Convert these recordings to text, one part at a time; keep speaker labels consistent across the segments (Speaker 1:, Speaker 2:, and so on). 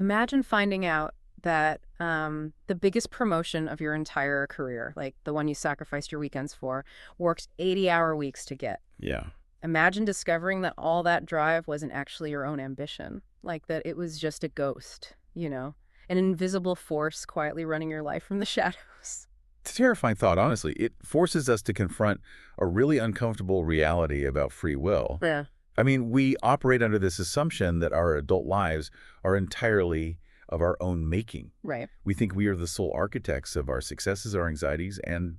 Speaker 1: Imagine finding out that the biggest promotion of your entire career, like the one you sacrificed your weekends for, worked 80-hour weeks to get.
Speaker 2: Yeah.
Speaker 1: Imagine discovering that all that drive wasn't actually your own ambition, like that it was just a ghost, an invisible force quietly running your life from the shadows.
Speaker 2: It's a terrifying thought, honestly. It forces us to confront a really uncomfortable reality about free will.
Speaker 1: Yeah.
Speaker 2: I mean, we operate under this assumption that our adult lives are entirely of our own making.
Speaker 1: Right.
Speaker 2: We think we are the sole architects of our successes, our anxieties, and,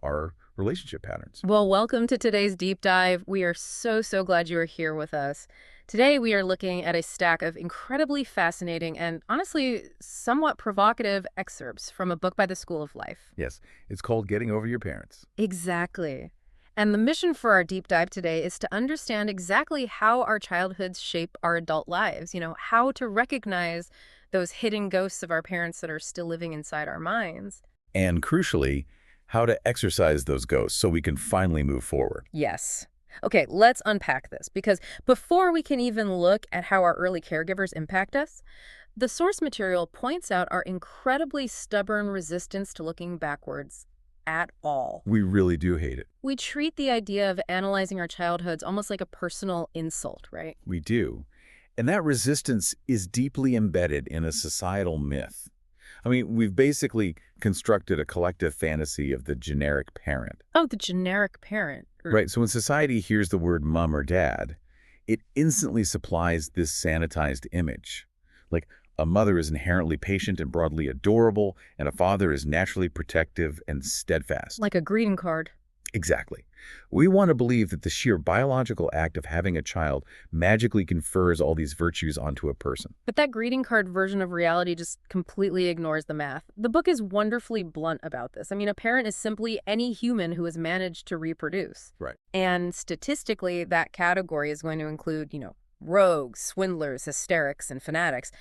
Speaker 2: our relationship patterns.
Speaker 1: Well, welcome to today's deep dive. We are so glad you are here with us. Today, we are looking at a stack of incredibly fascinating and honestly somewhat provocative excerpts from a book by the School of Life.
Speaker 2: Yes, it's called Getting Over Your Parents.
Speaker 1: Exactly. And the mission for our deep dive today is to understand exactly how our childhoods shape our adult lives, how to recognize those hidden ghosts of our parents that are still living inside our minds.
Speaker 2: And crucially, how to exercise those ghosts so we can finally move forward.
Speaker 1: Yes. Okay, let's unpack this, because before we can even look at how our early caregivers impact us, the source material points out our incredibly stubborn resistance to looking backwards at all.
Speaker 2: We really do hate it.
Speaker 1: We treat the idea of analyzing our childhoods almost like a personal insult, right?
Speaker 2: We do. And that resistance is deeply embedded in a societal myth. I mean, we've basically constructed a collective fantasy of the generic parent.
Speaker 1: Oh, the generic parent.
Speaker 2: Right, so when society hears the word mom or dad, it instantly supplies this sanitized image. Like, a mother is inherently patient and broadly adorable, and a father is naturally protective and steadfast.
Speaker 1: Like a greeting card.
Speaker 2: Exactly. We want to believe that the sheer biological act of having a child magically confers all these virtues onto a person.
Speaker 1: But that greeting card version of reality just completely ignores the math. The book is wonderfully blunt about this. I mean, a parent is simply any human who has managed to reproduce.
Speaker 2: Right.
Speaker 1: And statistically, that category is going to include, rogues, swindlers, hysterics, and fanatics.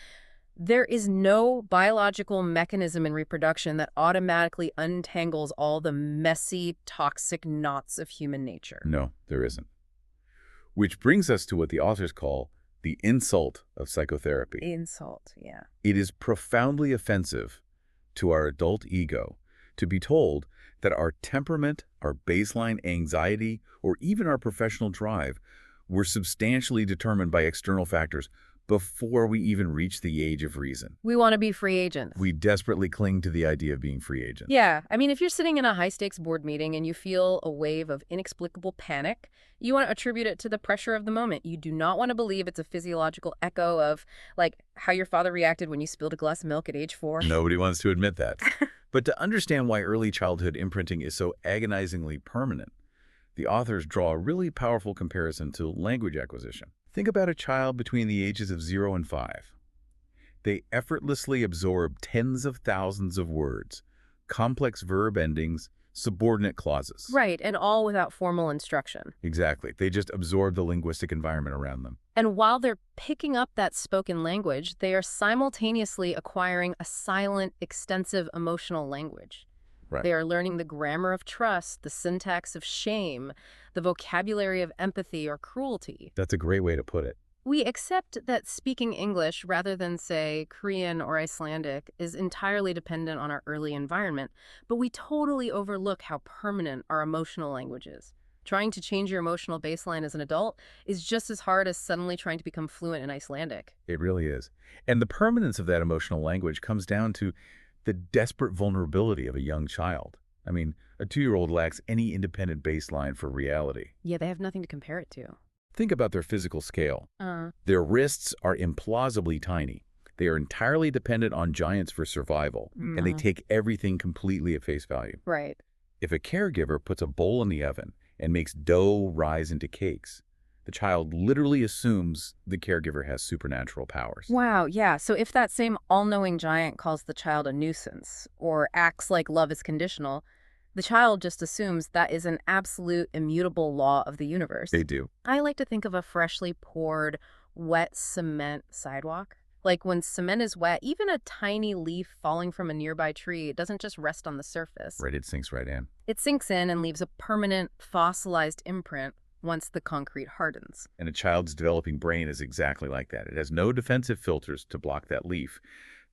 Speaker 1: There is no biological mechanism in reproduction that automatically untangles all the messy, toxic knots of human nature.
Speaker 2: No, there isn't. Which brings us to what the authors call the insult of psychotherapy.
Speaker 1: Insult, yeah.
Speaker 2: It is profoundly offensive to our adult ego to be told that our temperament, our baseline anxiety, or even our professional drive were substantially determined by external factors before we even reach the age of reason.
Speaker 1: We want to be free agents.
Speaker 2: We desperately cling to the idea of being free agents.
Speaker 1: Yeah. I mean, if you're sitting in a high-stakes board meeting and you feel a wave of inexplicable panic, you want to attribute it to the pressure of the moment. You do not want to believe it's a physiological echo of, like, how your father reacted when you spilled a glass of milk at age 4.
Speaker 2: Nobody wants to admit that. But to understand why early childhood imprinting is so agonizingly permanent, the authors draw a really powerful comparison to language acquisition. Think about a child between the ages of 0 and 5. They effortlessly absorb tens of thousands of words, complex verb endings, subordinate clauses.
Speaker 1: Right, and all without formal instruction.
Speaker 2: Exactly. They just absorb the linguistic environment around them.
Speaker 1: And while they're picking up that spoken language, they are simultaneously acquiring a silent, extensive emotional language.
Speaker 2: Right.
Speaker 1: They are learning the grammar of trust, the syntax of shame, the vocabulary of empathy or cruelty.
Speaker 2: That's a great way to put it.
Speaker 1: We accept that speaking English rather than, say, Korean or Icelandic is entirely dependent on our early environment, but we totally overlook how permanent our emotional language is. Trying to change your emotional baseline as an adult is just as hard as suddenly trying to become fluent in Icelandic.
Speaker 2: It really is. And the permanence of that emotional language comes down to the desperate vulnerability of a young child. I mean, a 2-year-old lacks any independent baseline for reality.
Speaker 1: Yeah, they have nothing to compare it to.
Speaker 2: Think about their physical scale. Their wrists are implausibly tiny. They are entirely dependent on giants for survival, and they take everything completely at face value.
Speaker 1: Right.
Speaker 2: If a caregiver puts a bowl in the oven and makes dough rise into cakes, the child literally assumes the caregiver has supernatural powers.
Speaker 1: Wow, yeah. So if that same all-knowing giant calls the child a nuisance or acts like love is conditional, the child just assumes that is an absolute immutable law of the universe.
Speaker 2: They do.
Speaker 1: I like to think of a freshly poured, wet cement sidewalk. Like when cement is wet, even a tiny leaf falling from a nearby tree doesn't just rest on the surface.
Speaker 2: Right, it sinks right in.
Speaker 1: It sinks in and leaves a permanent, fossilized imprint once the concrete hardens.
Speaker 2: And a child's developing brain is exactly like that. It has no defensive filters to block that leaf.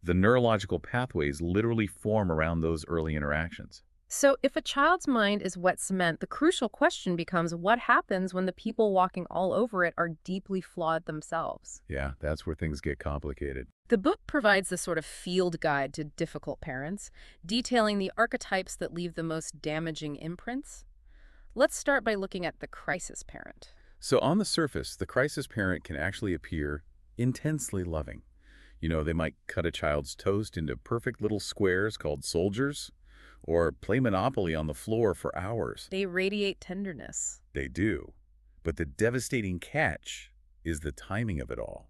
Speaker 2: The neurological pathways literally form around those early interactions.
Speaker 1: So, if a child's mind is wet cement, the crucial question becomes what happens when the people walking all over it are deeply flawed themselves?
Speaker 2: Yeah, that's where things get complicated.
Speaker 1: The book provides a sort of field guide to difficult parents, detailing the archetypes that leave the most damaging imprints. Let's start by looking at the crisis parent.
Speaker 2: So on the surface, the crisis parent can actually appear intensely loving. They might cut a child's toast into perfect little squares called soldiers, or play Monopoly on the floor for hours.
Speaker 1: They radiate tenderness.
Speaker 2: They do. But the devastating catch is the timing of it all.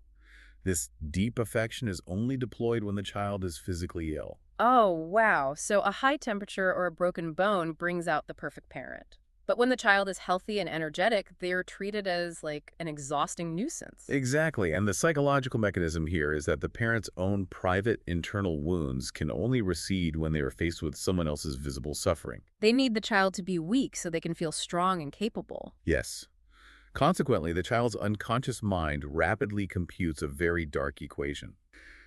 Speaker 2: This deep affection is only deployed when the child is physically ill.
Speaker 1: Oh, wow. So a high temperature or a broken bone brings out the perfect parent. But when the child is healthy and energetic, they're treated as like an exhausting nuisance.
Speaker 2: Exactly, and the psychological mechanism here is that the parent's own private internal wounds can only recede when they are faced with someone else's visible suffering.
Speaker 1: They need the child to be weak so they can feel strong and capable.
Speaker 2: Yes. Consequently, the child's unconscious mind rapidly computes a very dark equation.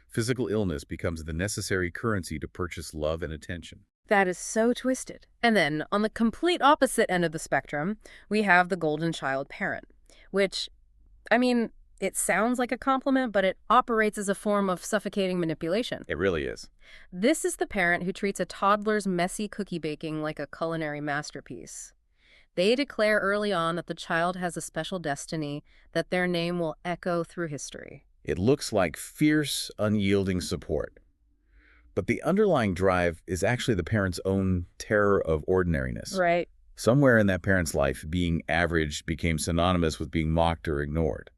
Speaker 2: Physical illness becomes the necessary currency to purchase love and attention.
Speaker 1: That is so twisted. And then, on the complete opposite end of the spectrum, we have the golden child parent, which, I mean, it sounds like a compliment, but it operates as a form of suffocating manipulation.
Speaker 2: It really is.
Speaker 1: This is the parent who treats a toddler's messy cookie baking like a culinary masterpiece. They declare early on that the child has a special destiny, that their name will echo through history.
Speaker 2: It looks like fierce, unyielding support. But the underlying drive is actually the parent's own terror of ordinariness.
Speaker 1: Right.
Speaker 2: Somewhere in that parent's life, being average became synonymous with being mocked or ignored.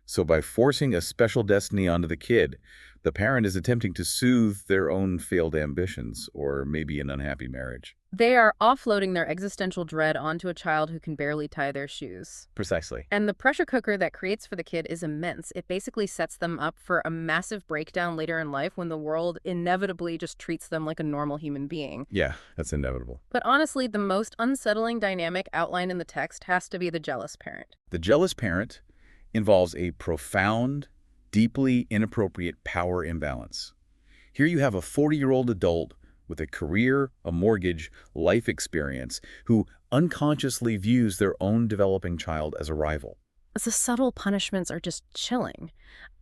Speaker 2: So by forcing a special destiny onto the kid, the parent is attempting to soothe their own failed ambitions or maybe an unhappy marriage.
Speaker 1: They are offloading their existential dread onto a child who can barely tie their shoes.
Speaker 2: Precisely.
Speaker 1: And the pressure cooker that creates for the kid is immense. It basically sets them up for a massive breakdown later in life when the world inevitably just treats them like a normal human being.
Speaker 2: Yeah, that's inevitable.
Speaker 1: But honestly, the most unsettling dynamic outlined in the text has to be the jealous parent.
Speaker 2: The jealous parent involves a profound, deeply inappropriate power imbalance. Here you have a 40-year-old adult with a career, a mortgage, life experience, who unconsciously views their own developing child as a rival.
Speaker 1: The subtle punishments are just chilling.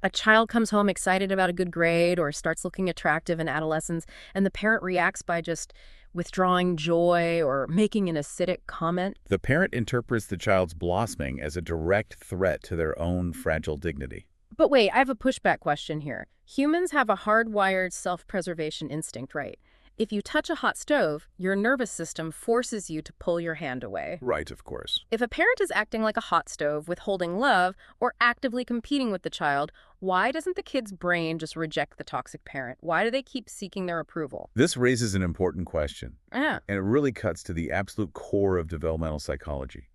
Speaker 1: A child comes home excited about a good grade or starts looking attractive in adolescence, and the parent reacts by just withdrawing joy or making an acidic comment.
Speaker 2: The parent interprets the child's blossoming as a direct threat to their own fragile dignity.
Speaker 1: But wait, I have a pushback question here. Humans have a hardwired self-preservation instinct, right? If you touch a hot stove, your nervous system forces you to pull your hand away.
Speaker 2: Right, of course.
Speaker 1: If a parent is acting like a hot stove, withholding love, or actively competing with the child, why doesn't the kid's brain just reject the toxic parent? Why do they keep seeking their approval?
Speaker 2: This raises an important question,
Speaker 1: Yeah.
Speaker 2: and it really cuts to the absolute core of developmental psychology.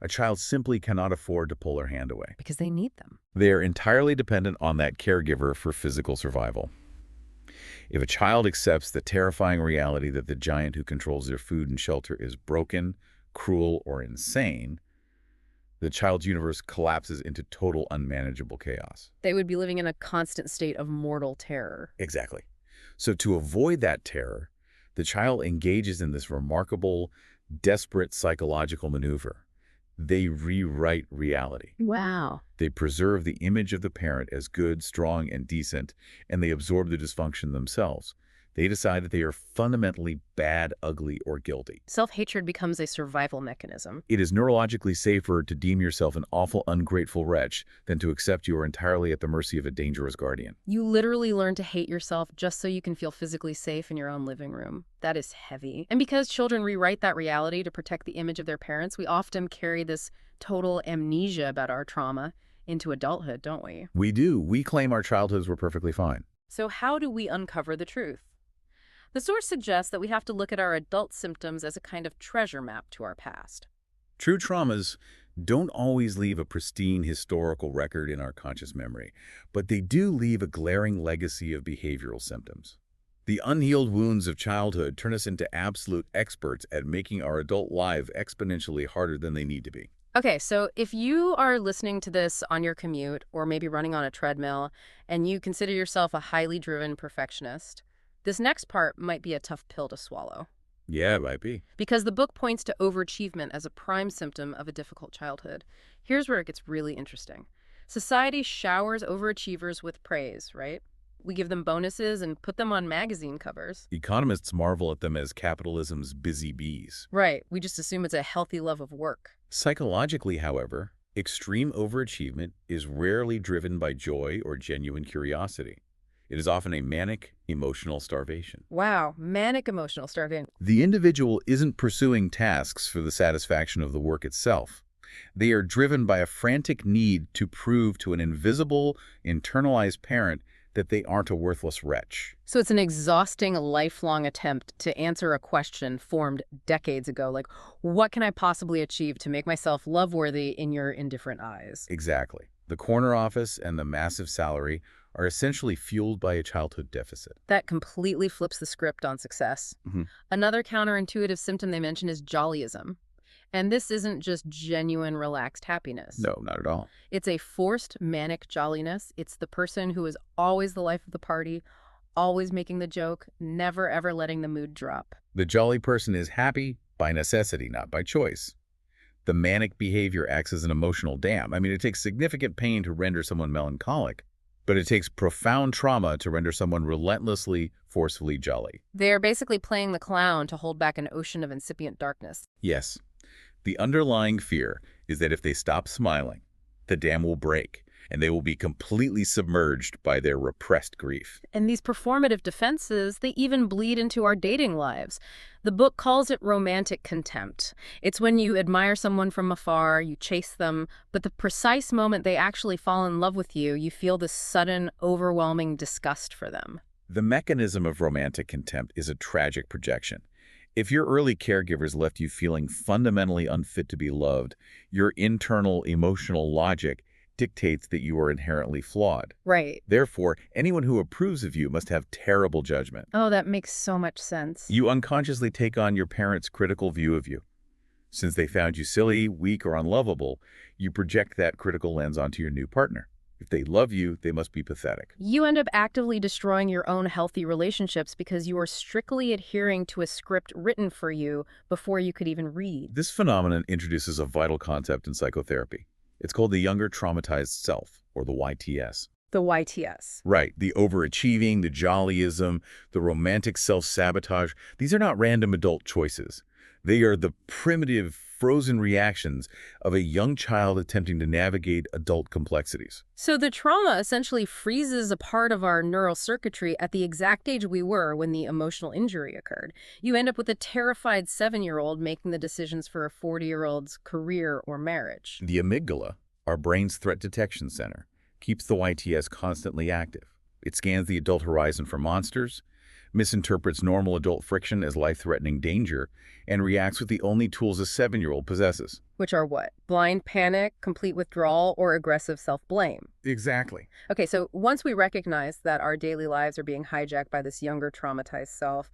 Speaker 2: A child simply cannot afford to pull their hand away.
Speaker 1: Because they need them.
Speaker 2: They are entirely dependent on that caregiver for physical survival. If a child accepts the terrifying reality that the giant who controls their food and shelter is broken, cruel, or insane, the child's universe collapses into total unmanageable chaos.
Speaker 1: They would be living in a constant state of mortal terror.
Speaker 2: Exactly. So to avoid that terror, the child engages in this remarkable, desperate psychological maneuver. They rewrite reality.
Speaker 1: Wow.
Speaker 2: They preserve the image of the parent as good, strong, and decent, and they absorb the dysfunction themselves. They decide that they are fundamentally bad, ugly, or guilty.
Speaker 1: Self-hatred becomes a survival mechanism.
Speaker 2: It is neurologically safer to deem yourself an awful, ungrateful wretch than to accept you are entirely at the mercy of a dangerous guardian.
Speaker 1: You literally learn to hate yourself just so you can feel physically safe in your own living room. That is heavy. And because children rewrite that reality to protect the image of their parents, we often carry this total amnesia about our trauma into adulthood, don't we?
Speaker 2: We do. We claim our childhoods were perfectly fine.
Speaker 1: So how do we uncover the truth? The source suggests that we have to look at our adult symptoms as a kind of treasure map to our past.
Speaker 2: True traumas don't always leave a pristine historical record in our conscious memory, but they do leave a glaring legacy of behavioral symptoms. The unhealed wounds of childhood turn us into absolute experts at making our adult life exponentially harder than they need to be.
Speaker 1: Okay, so if you are listening to this on your commute or maybe running on a treadmill and you consider yourself a highly driven perfectionist, this next part might be a tough pill to swallow.
Speaker 2: Yeah, it might be.
Speaker 1: Because the book points to overachievement as a prime symptom of a difficult childhood. Here's where it gets really interesting. Society showers overachievers with praise, right? We give them bonuses and put them on magazine covers.
Speaker 2: Economists marvel at them as capitalism's busy bees.
Speaker 1: Right, we just assume it's a healthy love of work.
Speaker 2: Psychologically, however, extreme overachievement is rarely driven by joy or genuine curiosity. It is often a manic, emotional starvation.
Speaker 1: Wow, manic emotional starvation.
Speaker 2: The individual isn't pursuing tasks for the satisfaction of the work itself. They are driven by a frantic need to prove to an invisible, internalized parent that they aren't a worthless wretch.
Speaker 1: So it's an exhausting, lifelong attempt to answer a question formed decades ago, like, what can I possibly achieve to make myself love-worthy in your indifferent eyes?
Speaker 2: Exactly. The corner office and the massive salary are essentially fueled by a childhood deficit.
Speaker 1: That completely flips the script on success.
Speaker 2: Mhm.
Speaker 1: Another counterintuitive symptom they mention is jollyism. And this isn't just genuine, relaxed happiness.
Speaker 2: No, not at all.
Speaker 1: It's a forced, manic jolliness. It's the person who is always the life of the party, always making the joke, never ever letting the mood drop.
Speaker 2: The jolly person is happy by necessity, not by choice. The manic behavior acts as an emotional dam. I mean, it takes significant pain to render someone melancholic, but it takes profound trauma to render someone relentlessly, forcefully jolly.
Speaker 1: They're basically playing the clown to hold back an ocean of incipient darkness.
Speaker 2: Yes, the underlying fear is that if they stop smiling, the dam will break, and they will be completely submerged by their repressed grief.
Speaker 1: And these performative defenses, they even bleed into our dating lives. The book calls it romantic contempt. It's when you admire someone from afar, you chase them, but the precise moment they actually fall in love with you, you feel this sudden, overwhelming disgust for them.
Speaker 2: The mechanism of romantic contempt is a tragic projection. If your early caregivers left you feeling fundamentally unfit to be loved, your internal emotional logic dictates that you are inherently flawed.
Speaker 1: Right.
Speaker 2: Therefore, anyone who approves of you must have terrible judgment.
Speaker 1: Oh, that makes so much sense.
Speaker 2: You unconsciously take on your parents' critical view of you. Since they found you silly, weak, or unlovable, you project that critical lens onto your new partner. If they love you, they must be pathetic.
Speaker 1: You end up actively destroying your own healthy relationships because you are strictly adhering to a script written for you before you could even read.
Speaker 2: This phenomenon introduces a vital concept in psychotherapy. It's called the younger traumatized self, or the YTS.
Speaker 1: The YTS.
Speaker 2: Right. The overachieving, the jollyism, the romantic self-sabotage. These are not random adult choices. They are the primitive, frozen reactions of a young child attempting to navigate adult complexities.
Speaker 1: So the trauma essentially freezes a part of our neural circuitry at the exact age we were when the emotional injury occurred. You end up with a terrified 7-year-old making the decisions for a 40-year-old's career or marriage.
Speaker 2: The amygdala, our brain's threat detection center, keeps the YTS constantly active. It scans the adult horizon for monsters, misinterprets normal adult friction as life-threatening danger, and reacts with the only tools a 7-year-old possesses.
Speaker 1: Which are what? Blind panic, complete withdrawal, or aggressive self-blame.
Speaker 2: Exactly.
Speaker 1: Okay, so once we recognize that our daily lives are being hijacked by this younger traumatized self,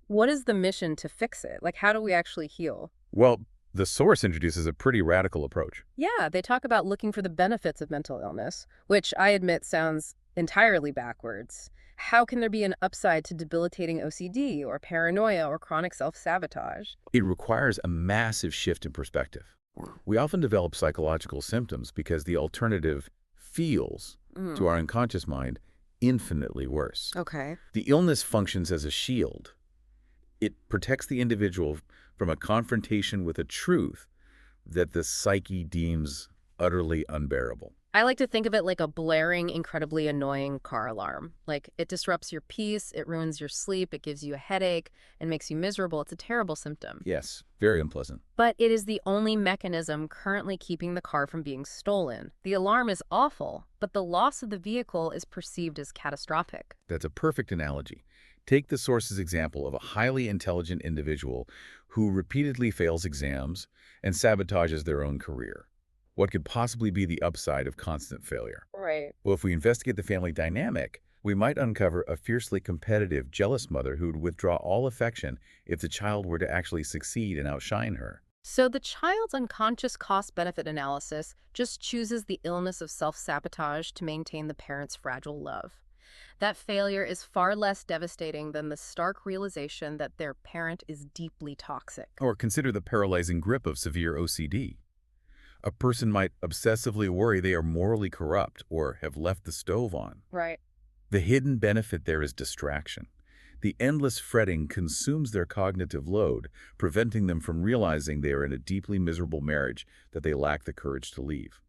Speaker 1: what is the mission to fix it? Like, how do we actually heal?
Speaker 2: Well, the source introduces a pretty radical approach.
Speaker 1: Yeah, they talk about looking for the benefits of mental illness, which I admit sounds entirely backwards. How can there be an upside to debilitating OCD or paranoia or chronic self-sabotage?
Speaker 2: It requires a massive shift in perspective. We often develop psychological symptoms because the alternative feels, to our unconscious mind, infinitely worse.
Speaker 1: Okay.
Speaker 2: The illness functions as a shield. It protects the individual from a confrontation with a truth that the psyche deems utterly unbearable.
Speaker 1: I like to think of it like a blaring, incredibly annoying car alarm. Like, it disrupts your peace, it ruins your sleep, it gives you a headache, and makes you miserable. It's a terrible symptom.
Speaker 2: Yes, very unpleasant.
Speaker 1: But it is the only mechanism currently keeping the car from being stolen. The alarm is awful, but the loss of the vehicle is perceived as catastrophic.
Speaker 2: That's a perfect analogy. Take the source's example of a highly intelligent individual who repeatedly fails exams and sabotages their own career. What could possibly be the upside of constant failure?
Speaker 1: Right.
Speaker 2: Well, if we investigate the family dynamic, we might uncover a fiercely competitive, jealous mother who would withdraw all affection if the child were to actually succeed and outshine her.
Speaker 1: So the child's unconscious cost-benefit analysis just chooses the illness of self-sabotage to maintain the parent's fragile love. That failure is far less devastating than the stark realization that their parent is deeply toxic.
Speaker 2: Or consider the paralyzing grip of severe OCD. A person might obsessively worry they are morally corrupt or have left the stove on.
Speaker 1: Right.
Speaker 2: The hidden benefit there is distraction. The endless fretting consumes their cognitive load, preventing them from realizing they are in a deeply miserable marriage that they lack the courage to leave.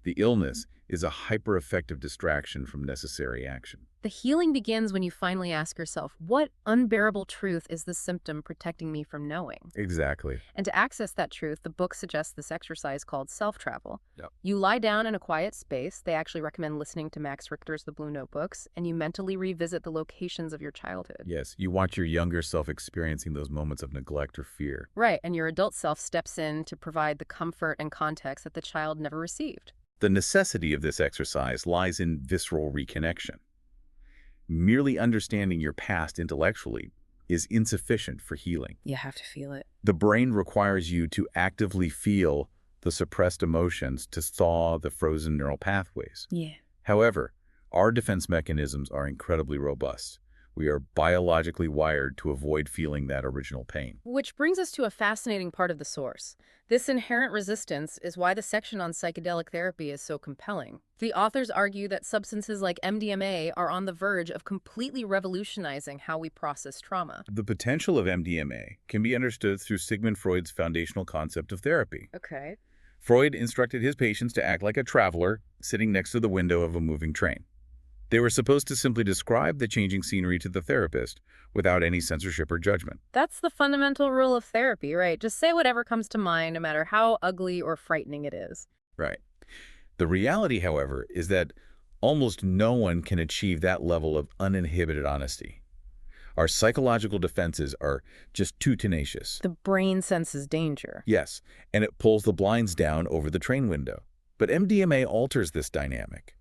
Speaker 2: The illness is a hyper-effective distraction from necessary action.
Speaker 1: The healing begins when you finally ask yourself, what unbearable truth is this symptom protecting me from knowing?
Speaker 2: Exactly.
Speaker 1: And to access that truth, the book suggests this exercise called self-travel.
Speaker 2: Yep.
Speaker 1: You lie down in a quiet space. They actually recommend listening to Max Richter's The Blue Notebooks, and you mentally revisit the locations of your childhood.
Speaker 2: Yes, you watch your younger self experiencing those moments of neglect or fear.
Speaker 1: Right, and your adult self steps in to provide the comfort and context that the child never received.
Speaker 2: The necessity of this exercise lies in visceral reconnection. Merely understanding your past intellectually is insufficient for healing.
Speaker 1: You have to feel it.
Speaker 2: The brain requires you to actively feel the suppressed emotions to thaw the frozen neural pathways.
Speaker 1: Yeah.
Speaker 2: However, our defense mechanisms are incredibly robust. We are biologically wired to avoid feeling that original pain.
Speaker 1: Which brings us to a fascinating part of the source. This inherent resistance is why the section on psychedelic therapy is so compelling. The authors argue that substances like MDMA are on the verge of completely revolutionizing how we process trauma.
Speaker 2: The potential of MDMA can be understood through Sigmund Freud's foundational concept of therapy.
Speaker 1: Okay.
Speaker 2: Freud instructed his patients to act like a traveler sitting next to the window of a moving train. They were supposed to simply describe the changing scenery to the therapist without any censorship or judgment.
Speaker 1: That's the fundamental rule of therapy, right? Just say whatever comes to mind, no matter how ugly or frightening it is.
Speaker 2: Right. The reality, however, is that almost no one can achieve that level of uninhibited honesty. Our psychological defenses are just too tenacious.
Speaker 1: The brain senses danger.
Speaker 2: Yes, and it pulls the blinds down over the train window. But MDMA alters this dynamic.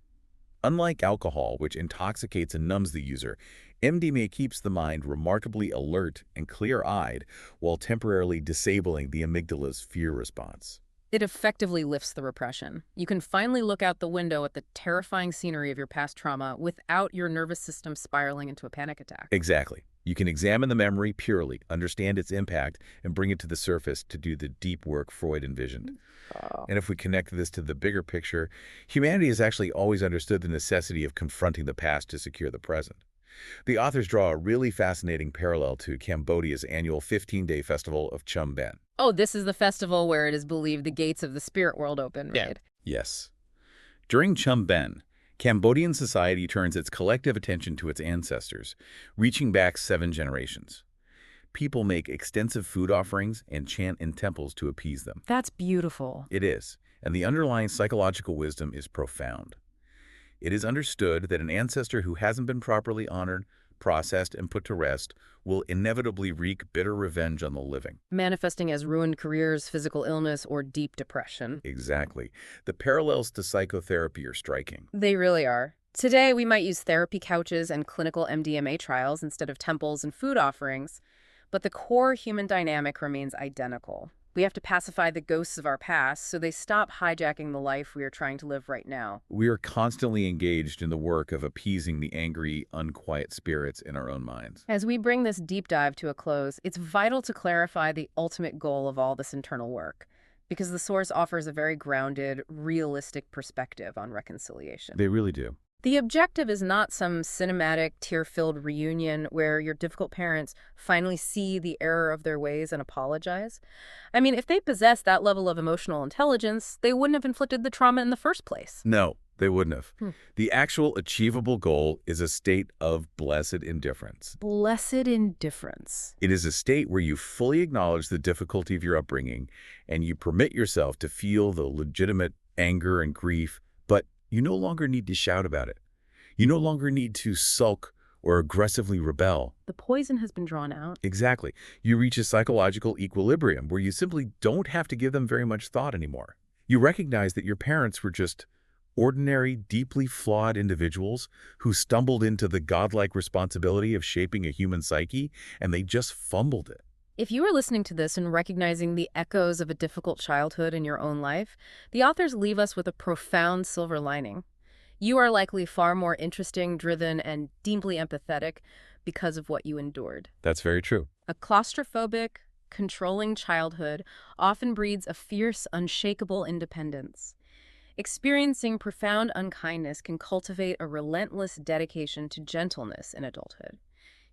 Speaker 2: Unlike alcohol, which intoxicates and numbs the user, MDMA keeps the mind remarkably alert and clear-eyed while temporarily disabling the amygdala's fear response.
Speaker 1: It effectively lifts the repression. You can finally look out the window at the terrifying scenery of your past trauma without your nervous system spiraling into a panic attack.
Speaker 2: Exactly. You can examine the memory purely, understand its impact, and bring it to the surface to do the deep work Freud envisioned. And if we connect this to the bigger picture, humanity has actually always understood the necessity of confronting the past to secure the present. The authors draw a really fascinating parallel to Cambodia's annual 15-day festival of Chum Ben.
Speaker 1: Oh, this is the festival where it is believed the gates of the spirit world open, right?
Speaker 2: Yes. During Chum Ben, Cambodian society turns its collective attention to its ancestors, reaching back 7 generations. People make extensive food offerings and chant in temples to appease them.
Speaker 1: That's beautiful.
Speaker 2: It is, and the underlying psychological wisdom is profound. It is understood that an ancestor who hasn't been properly honored, processed, and put to rest will inevitably wreak bitter revenge on the living.
Speaker 1: Manifesting as ruined careers, physical illness, or deep depression.
Speaker 2: Exactly. The parallels to psychotherapy are striking.
Speaker 1: They really are. Today, we might use therapy couches and clinical MDMA trials instead of temples and food offerings, but the core human dynamic remains identical. We have to pacify the ghosts of our past so they stop hijacking the life we are trying to live right now.
Speaker 2: We are constantly engaged in the work of appeasing the angry, unquiet spirits in our own minds.
Speaker 1: As we bring this deep dive to a close, it's vital to clarify the ultimate goal of all this internal work, because the source offers a very grounded, realistic perspective on reconciliation.
Speaker 2: They really do.
Speaker 1: The objective is not some cinematic, tear-filled reunion where your difficult parents finally see the error of their ways and apologize. I mean, if they possessed that level of emotional intelligence, they wouldn't have inflicted the trauma in the first place.
Speaker 2: No, they wouldn't have. The actual achievable goal is a state of blessed indifference.
Speaker 1: Blessed indifference.
Speaker 2: It is a state where you fully acknowledge the difficulty of your upbringing and you permit yourself to feel the legitimate anger and grief, but you no longer need to shout about it. You no longer need to sulk or aggressively rebel.
Speaker 1: The poison has been drawn out.
Speaker 2: Exactly. You reach a psychological equilibrium where you simply don't have to give them very much thought anymore. You recognize that your parents were just ordinary, deeply flawed individuals who stumbled into the godlike responsibility of shaping a human psyche, and they just fumbled it.
Speaker 1: If you are listening to this and recognizing the echoes of a difficult childhood in your own life, the authors leave us with a profound silver lining. You are likely far more interesting, driven, and deeply empathetic because of what you endured.
Speaker 2: That's very true.
Speaker 1: A claustrophobic, controlling childhood often breeds a fierce, unshakable independence. Experiencing profound unkindness can cultivate a relentless dedication to gentleness in adulthood.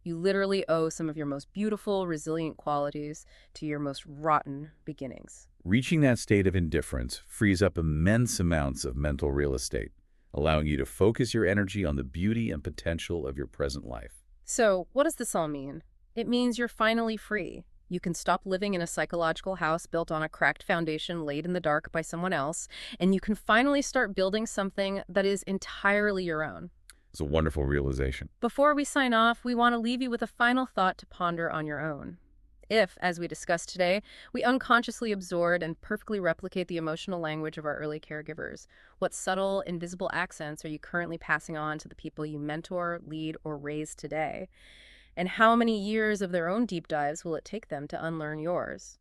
Speaker 1: You literally owe some of your most beautiful, resilient qualities to your most rotten beginnings.
Speaker 2: Reaching that state of indifference frees up immense amounts of mental real estate, allowing you to focus your energy on the beauty and potential of your present life.
Speaker 1: So, what does this all mean? It means you're finally free. You can stop living in a psychological house built on a cracked foundation laid in the dark by someone else, and you can finally start building something that is entirely your own.
Speaker 2: It's a wonderful realization.
Speaker 1: Before we sign off, we want to leave you with a final thought to ponder on your own. If, as we discussed today, we unconsciously absorb and perfectly replicate the emotional language of our early caregivers, what subtle, invisible accents are you currently passing on to the people you mentor, lead, or raise today? And how many years of their own deep dives will it take them to unlearn yours?